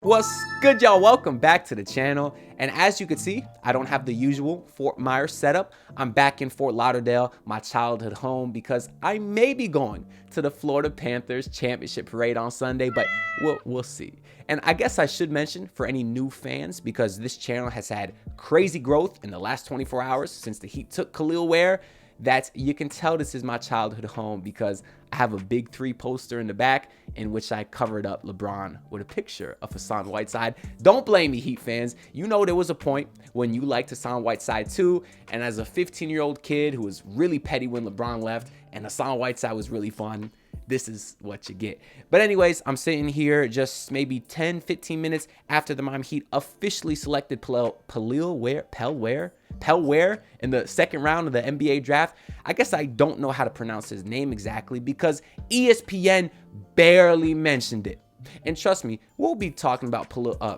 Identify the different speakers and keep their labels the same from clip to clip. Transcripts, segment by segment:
Speaker 1: What's good, y'all? Welcome back to the channel. And as you can see, I don't have the usual Fort Myers setup. I'm back in Fort Lauderdale, my childhood home, because I may be going to the Florida Panthers championship parade on Sunday, but we'll see. And I guess I should mention for any new fans, because this channel has had crazy growth in the last 24 hours since the Heat took Khalil Ware, that you can tell this is my childhood home because I have a big 3 poster in the back in which I covered up LeBron with a picture of Hassan Whiteside. Don't blame me, Heat fans. You know there was a point when you liked Hassan Whiteside too, and as a 15-year-old kid who was really petty when LeBron left and Hassan Whiteside was really fun, this is what you get. But anyways, I'm sitting here just maybe 10-15 minutes after the Miami Heat officially selected Pelle Ware in the second round of the NBA draft. I guess I don't know how to pronounce his name exactly because ESPN barely mentioned it. And trust me, we'll be talking about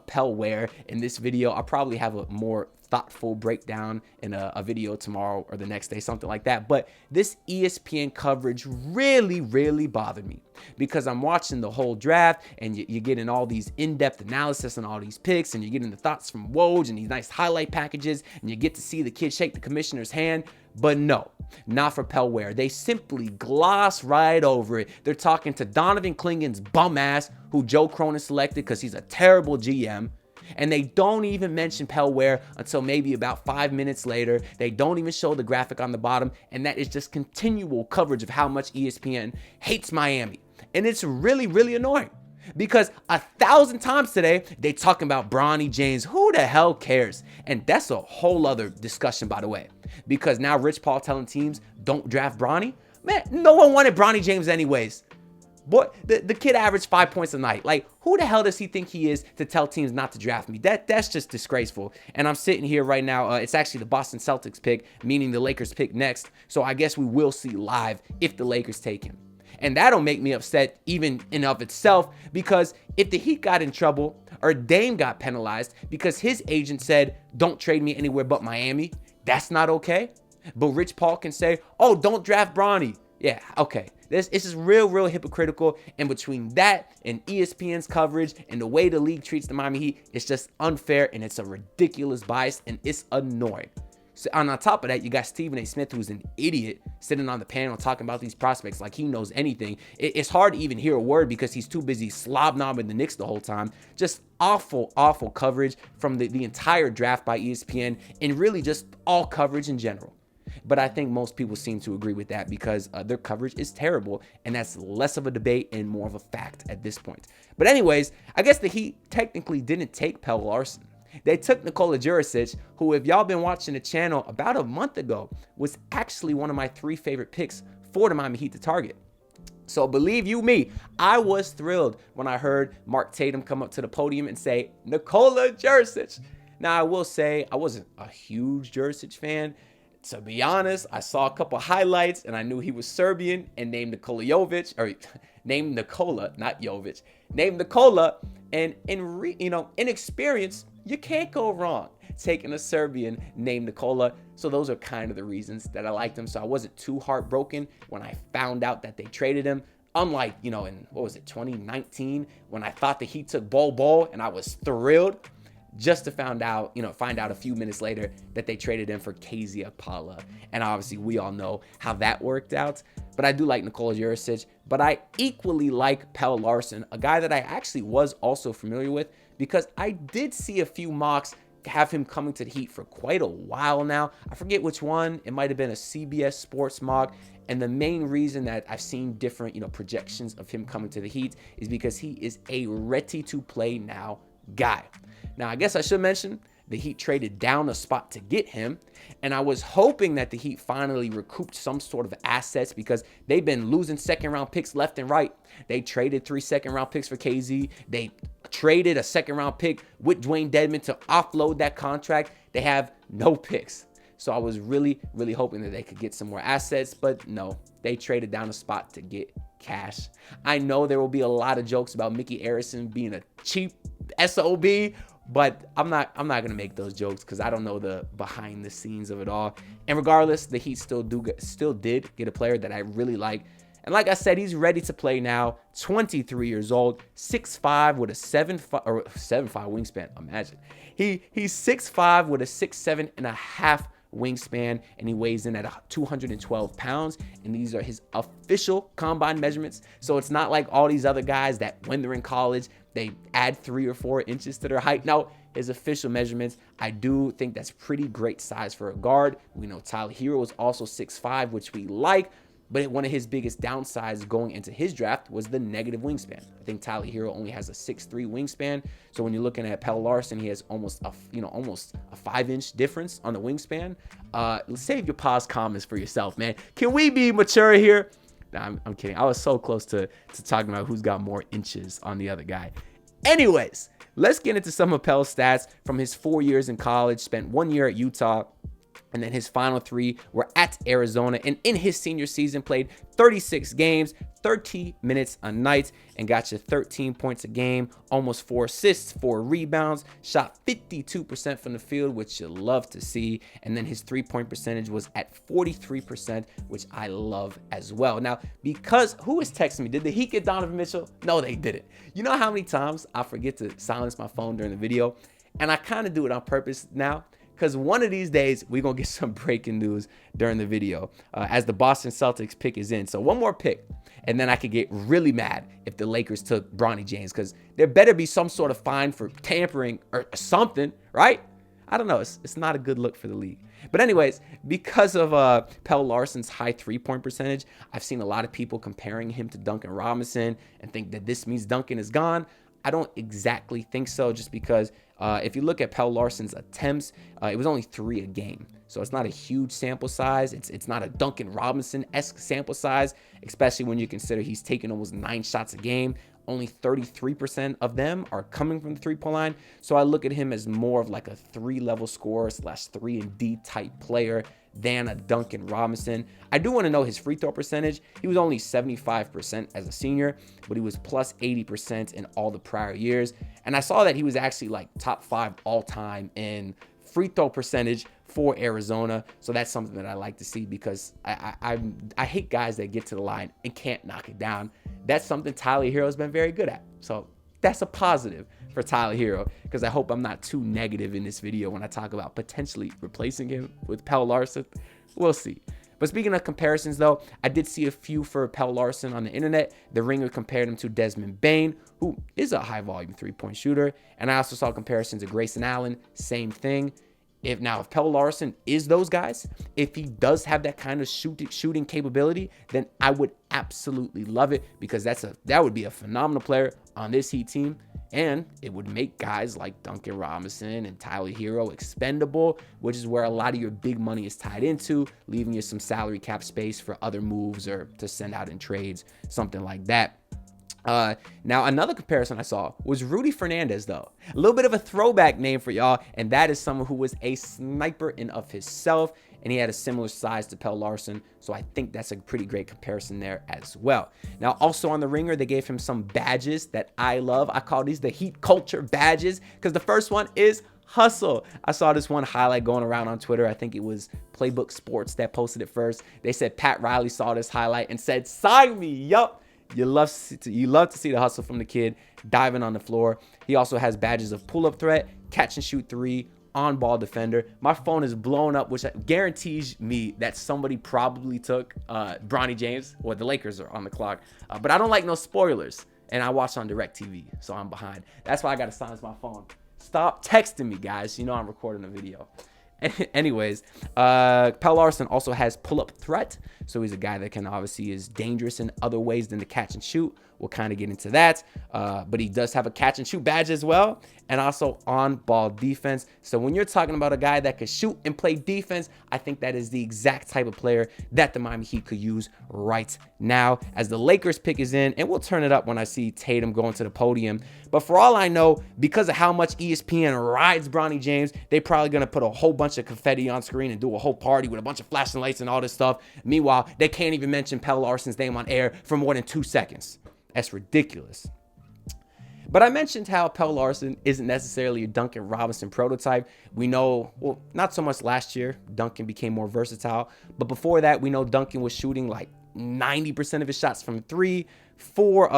Speaker 1: Pelle Ware in this video. I'll probably have a more thoughtful breakdown in a video tomorrow or the next day, something like that. But this ESPN coverage really bothered me because I'm watching the whole draft and you're getting all these in-depth analysis on all these picks, and you're getting the thoughts from Woj and these nice highlight packages, and you get to see the kid shake the commissioner's hand. But no, not for Pelle Ware. They simply gloss right over it. They're talking to Donovan Clingan's bum ass, who Joe Cronin selected because he's a terrible GM. And they don't even mention Pelle Ware until maybe about 5 minutes later. They don't even show the graphic on the bottom. And that is just continual coverage of how much ESPN hates Miami. And it's really annoying because 1,000 times today, they talking about Bronny James. Who the hell cares? And that's a whole other discussion, by the way, because now Rich Paul telling teams don't draft Bronny. Man, no one wanted Bronny James anyways. Boy, the kid averaged 5 points a night. Like, who the hell does he think he is to tell teams not to draft me? That's just disgraceful. And I'm sitting here right now. It's actually the Boston Celtics pick, meaning the Lakers pick next. So I guess we will see live if the Lakers take him. And that'll make me upset even in of itself, because if the Heat got in trouble or Dame got penalized because his agent said, don't trade me anywhere but Miami, that's not okay. But Rich Paul can say, oh, don't draft Bronny. Yeah, okay. This is real hypocritical. And between that and ESPN's coverage and the way the league treats the Miami Heat, it's just unfair and it's a ridiculous bias and it's annoying. So, on top of that, you got Stephen A. Smith, who's an idiot, sitting on the panel talking about these prospects like he knows anything. It's hard to even hear a word because he's too busy slob-knobbing the Knicks the whole time. Just awful coverage from the entire draft by ESPN, and really just all coverage in general. But I think most people seem to agree with that because their coverage is terrible, and that's less of a debate and more of a fact at this point. But anyways, I guess the Heat technically didn't take Pelle Larsson. They took Nikola Jurisic, who, if y'all been watching the channel about a month ago, was actually one of my 3 favorite picks for the Miami Heat to target. So believe you me, I was thrilled when I heard Mark Tatum come up to the podium and say, Nikola Jurisic. Now, I will say I wasn't a huge Jurisic fan. To be honest, I saw a couple highlights and I knew he was Serbian and named Nikola, not Jovic, named Nikola. And in experience, you can't go wrong taking a Serbian named Nikola. So those are kind of the reasons that I liked him. So I wasn't too heartbroken when I found out that they traded him. Unlike, in, 2019, when I thought the Heat took Bol and I was thrilled. Just to find out a few minutes later that they traded him for KZ Okpala. And obviously we all know how that worked out. But I do like Nikola Jurisic. But I equally like Pelle Larsson, a guy that I actually was also familiar with because I did see a few mocks have him coming to the Heat for quite a while now. I forget which one. It might have been a CBS Sports mock. And the main reason that I've seen different projections of him coming to the Heat is because he is a ready-to-play now guy. Now, I guess I should mention the Heat traded down a spot to get him, and I was hoping that the Heat finally recouped some sort of assets because they've been losing second-round picks left and right. They traded 3 second-round picks for KZ. They traded a second-round pick with Dwayne Dedmon to offload that contract. They have no picks. So I was really hoping that they could get some more assets, but no, they traded down a spot to get cash. I know there will be a lot of jokes about Mickey Arison being a cheap SOB, but I'm not gonna make those jokes because I don't know the behind the scenes of it all. And regardless, the Heat still did get a player that I really like. And like I said, he's ready to play now. 23 years old, 6'5" with a 7'5" wingspan. Imagine. He's 6'5" with a 6'7.5" wingspan, and he weighs in at 212 pounds. And these are his official combine measurements. So it's not like all these other guys that when they're in college, they add 3 or 4 inches to their height. No, his official measurements. I do think that's pretty great size for a guard. We know Tyler Hero is also 6'5", which we like. But one of his biggest downsides going into his draft was the negative wingspan. I think Tyler Hero only has a 6'3" wingspan. So when you're looking at Pelle Larsson, he has almost a 5-inch difference on the wingspan. Save your pause comments for yourself, man. Can we be mature here? Nah, I'm kidding. I was so close to talking about who's got more inches on the other guy. Anyways, let's get into some of Pelle's stats from his 4 years in college. Spent 1 year at Utah. And then his final 3 were at Arizona. And in his senior season, played 36 games, 30 minutes a night, and got you 13 points a game, almost 4 assists, 4 rebounds, shot 52% from the field, which you love to see. And then his 3-point percentage was at 43%, which I love as well. Now, because who was texting me? Did the Heat get Donovan Mitchell? No, they didn't. You know how many times I forget to silence my phone during the video? And I kind of do it on purpose now. Because one of these days, we're going to get some breaking news during the video as the Boston Celtics pick is in. So one more pick, and then I could get really mad if the Lakers took Bronny James, because there better be some sort of fine for tampering or something, right? I don't know. It's not a good look for the league. But anyways, because of Pelle Larsson's high 3-point percentage, I've seen a lot of people comparing him to Duncan Robinson and think that this means Duncan is gone. I don't exactly think so, just because if you look at Pelle Larsson's attempts, it was only 3 a game. So it's not a huge sample size. It's not a Duncan Robinson-esque sample size, especially when you consider he's taking almost 9 shots a game. Only 33% of them are coming from the 3-point line. So I look at him as more of like a 3-level scorer / 3-and-D type player than a Duncan Robinson. I do want to know his free throw percentage. He was only 75% as a senior, but he was plus 80% in all the prior years. And I saw that he was actually like top 5 all time in free throw percentage for Arizona. So that's something that I like to see, because I hate guys that get to the line and can't knock it down. That's something Tyler Hero has been very good at. So that's a positive for Tyler Hero, because I hope I'm not too negative in this video when I talk about potentially replacing him with Pelle Larsson. We'll see. But speaking of comparisons, though, I did see a few for Pelle Larsson on the internet. The Ringer compared him to Desmond Bane, who is a high-volume 3-point shooter. And I also saw comparisons of Grayson Allen, same thing. If Pelle Larsson is those guys, if he does have that kind of shooting capability, then I would absolutely love it, because that would be a phenomenal player on this Heat team, and it would make guys like Duncan Robinson and Tyler Hero expendable, which is where a lot of your big money is tied into, leaving you some salary cap space for other moves or to send out in trades, something like that. Now, another comparison I saw was Rudy Fernandez, though. A little bit of a throwback name for y'all, and that is someone who was a sniper in of himself, and he had a similar size to Pelle Larsson, so I think that's a pretty great comparison there as well. Now, also on the Ringer, they gave him some badges that I love. I call these the Heat Culture badges, because the first one is Hustle. I saw this one highlight going around on Twitter. I think it was Playbook Sports that posted it first. They said Pat Riley saw this highlight and said, "Sign me, yup." You love to see the hustle from the kid, diving on the floor. He also has badges of pull-up threat, catch and shoot 3, on-ball defender. My phone is blowing up, which guarantees me that somebody probably took Bronny James, or the Lakers are on the clock. But I don't like no spoilers, and I watch on DirecTV, so I'm behind. That's why I got to silence my phone. Stop texting me, guys. You know I'm recording a video. Anyways, Pelle Larsson also has pull-up threat, so he's a guy that obviously is dangerous in other ways than the catch and shoot. We'll kind of get into that, but he does have a catch and shoot badge as well, and also on-ball defense. So when you're talking about a guy that could shoot and play defense, I think that is the exact type of player that the Miami Heat could use right now. As the Lakers pick is in, and we'll turn it up when I see Tatum going to the podium. But for all I know, because of how much ESPN rides Bronny James, they're probably going to put a whole bunch of confetti on screen and do a whole party with a bunch of flashing lights and all this stuff. Meanwhile, they can't even mention Pelle Larsson's name on air for more than 2 seconds. That's ridiculous. But I mentioned how Pelle Larsson isn't necessarily a Duncan Robinson prototype. We know, well, not so much last year. Duncan became more versatile. But before that, we know Duncan was shooting like 90% of his shots from three. For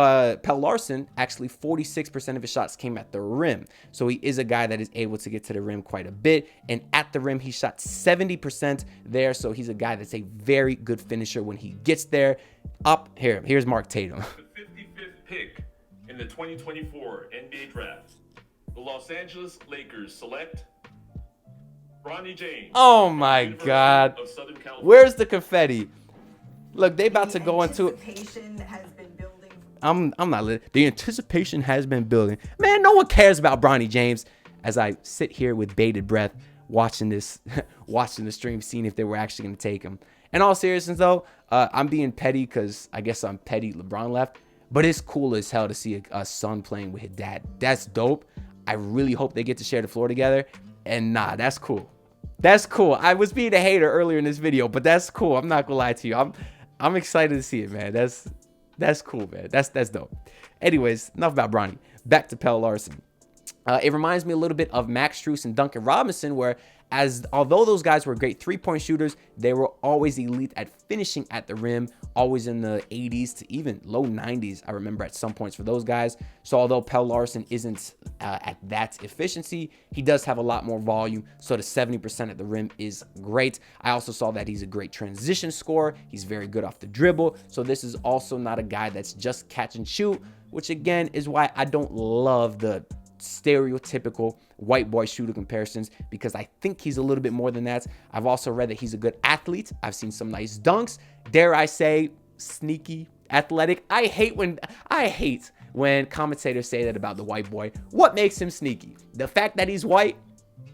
Speaker 1: Pelle Larsson, actually 46% of his shots came at the rim. So he is a guy that is able to get to the rim quite a bit. And at the rim, he shot 70% there. So he's a guy that's a very good finisher when he gets there. Here's Mark Tatum.
Speaker 2: The 55th pick in the 2024 NBA Draft, the Los Angeles Lakers select Bronny James.
Speaker 1: Oh my God.
Speaker 2: Of Southern California.
Speaker 1: Where's the confetti? Look, they about to go into it. I'm not lit. The anticipation has been building. Man, no one cares about Bronny James. As I sit here with bated breath, watching this, watching the stream, seeing if they were actually going to take him. In all seriousness, though, I'm being petty because I guess I'm petty. LeBron left, but it's cool as hell to see a son playing with his dad. That's dope. I really hope they get to share the floor together. And nah, that's cool. That's cool. I was being a hater earlier in this video, but that's cool. I'm not gonna lie to you. I'm excited to see it, man. That's cool, man. That's dope. Anyways, enough about Bronny. Back to Pelle Larsson. It reminds me a little bit of Max Strus and Duncan Robinson, where although those guys were great three-point shooters, they were always elite at finishing at the rim, always in the 80s to even low 90s, I remember at some points for those guys. So although Pelle Larsson isn't at that efficiency, he does have a lot more volume, so the 70% at the rim is great. I also saw that he's a great transition scorer. He's very good off the dribble, so this is also not a guy that's just catch and shoot, which again is why I don't love the stereotypical white boy shooter comparisons, because I think he's a little bit more than that. I've also read that he's a good athlete. I've seen some nice dunks. Dare I say, sneaky, athletic. I hate when commentators say that about the white boy. What makes him sneaky? The fact that he's white?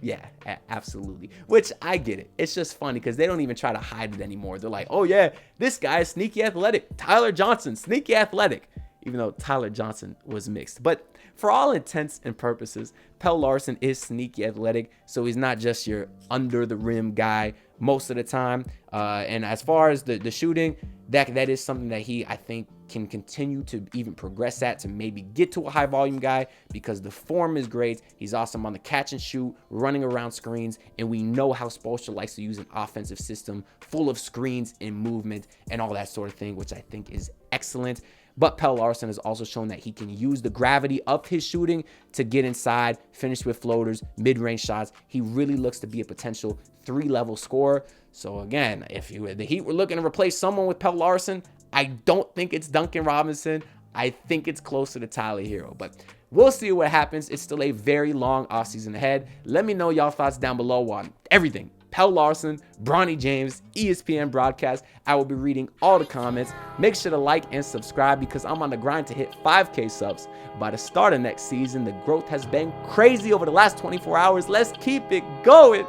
Speaker 1: Yeah, absolutely. Which I get it. It's just funny because they don't even try to hide it anymore. They're like, oh yeah, this guy is sneaky athletic. Tyler Johnson, sneaky athletic. Even though Tyler Johnson was mixed. But for all intents and purposes, Pelle Larsson is sneaky athletic, so he's not just your under the rim guy most of the time. And as far as the shooting, that is something that I think can continue to even progress at, to maybe get to a high volume guy, because the form is great. He's awesome on the catch and shoot, running around screens, and we know how Spoelstra likes to use an offensive system full of screens and movement and all that sort of thing, which I think is excellent. But Pelle Larsson has also shown that he can use the gravity of his shooting to get inside, finish with floaters, mid-range shots. He really looks to be a potential 3-level scorer. So again, if the Heat were looking to replace someone with Pelle Larsson, I don't think it's Duncan Robinson. I think it's closer to Tyler Hero. But we'll see what happens. It's still a very long offseason ahead. Let me know y'all thoughts down below on everything. Pelle Larsson, Bronny James, ESPN broadcast. I will be reading all the comments. Make sure to like and subscribe, because I'm on the grind to hit 5K subs by the start of next season. The growth has been crazy over the last 24 hours. Let's keep it going.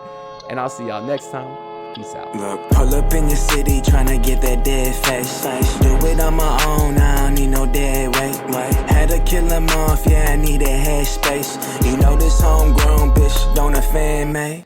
Speaker 1: And I'll see y'all next time. Peace out.
Speaker 3: Look, pull up in your city trying to get that dead face. Do it on my own, I don't need no dead weight. Had to kill him off, yeah, I need a head space. You know this homegrown bitch don't offend me.